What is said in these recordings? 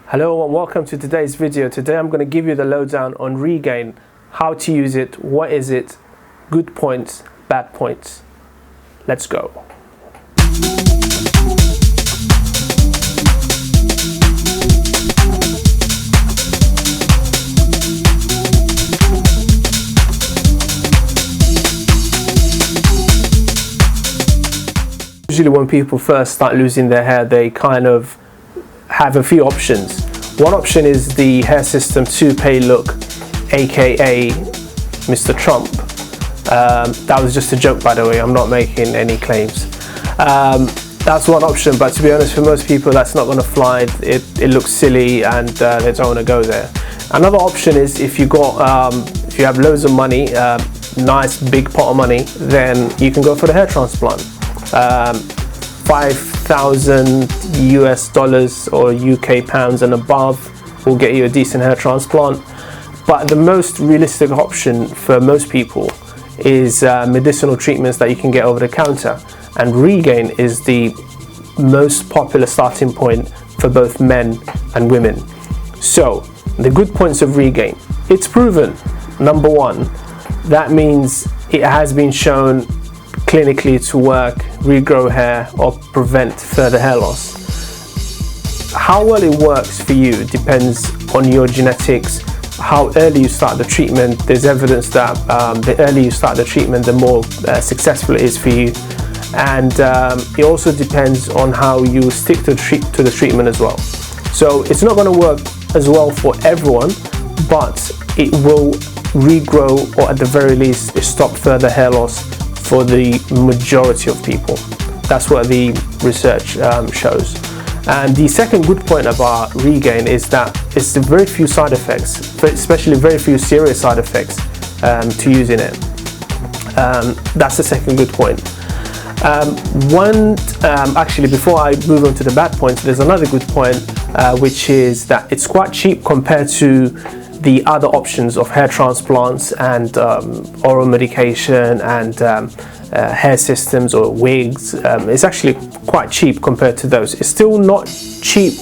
Hello and welcome to today's video. Today I'm going to give you the lowdown on Regaine, how to use it, what is it, good points, bad points. Let's go. Usually when people first start losing their hair, they kind of have a few options. One option is the hair system toupee look, aka Mr. Trump. That was just a joke, by the way, I'm not making any claims. That's one option, but to be honest, for most people that's not going to fly. It looks silly and they don't want to go there. Another option is if you have loads of money, nice big pot of money, then you can go for the hair transplant. $5,000 US or UK pounds and above will get you a decent hair transplant. But the most realistic option for most people is medicinal treatments that you can get over the counter, and Regaine is the most popular starting point for both men and women. So the good points of Regaine: it's proven, number one. That means it has been shown clinically to work, regrow hair or prevent further hair loss. How well it works for you depends on your genetics, how early you start the treatment. There's evidence that the earlier you start the treatment, the more successful it is for you. And it also depends on how you stick to the treatment as well. So it's not going to work as well for everyone, but it will regrow, or at the very least stop further hair loss for the majority of people. That's what the research shows. And the second good point about Regaine is that it's very few side effects, especially very few serious side effects to using it. That's the second good point. Actually, before I move on to the bad points, there's another good point, which is that it's quite cheap compared to the other options of hair transplants and oral medication and hair systems or wigs. It's actually quite cheap compared to those. It's still not cheap,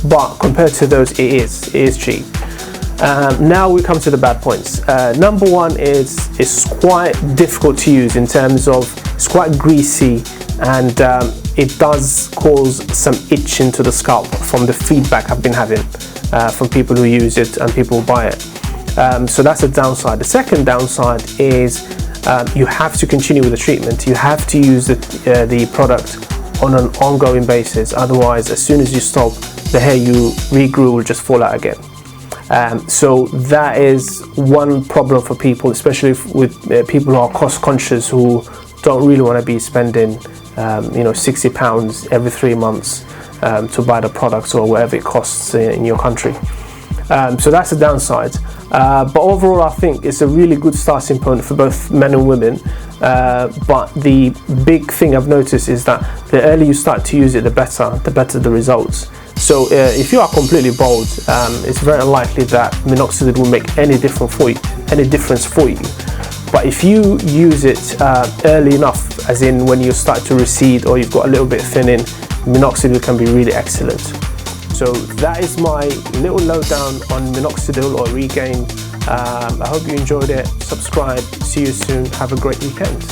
but compared to those it is cheap. Now we come to the bad points. Number one is it's quite difficult to use in terms of it's quite greasy, and it does cause some itching to the scalp from the feedback I've been having from people who use it and people who buy it. So that's a downside. The second downside is you have to continue with the treatment. You have to use the product on an ongoing basis. Otherwise, as soon as you stop, the hair you regrew will just fall out again. So that is one problem for people, especially with people who are cost conscious, who don't really want to be spending £60 every 3 months to buy the products or whatever it costs in your country. So that's the downside. But overall, I think it's a really good starting point for both men and women. But the big thing I've noticed is that the earlier you start to use it, the better the results. So if you are completely bald, it's very unlikely that Minoxidil will make any difference for you. But if you use it early enough, as in when you start to recede or you've got a little bit of thinning, Minoxidil can be really excellent. So that is my little lowdown on Minoxidil or Regaine. I hope you enjoyed it. Subscribe. See you soon. Have a great weekend.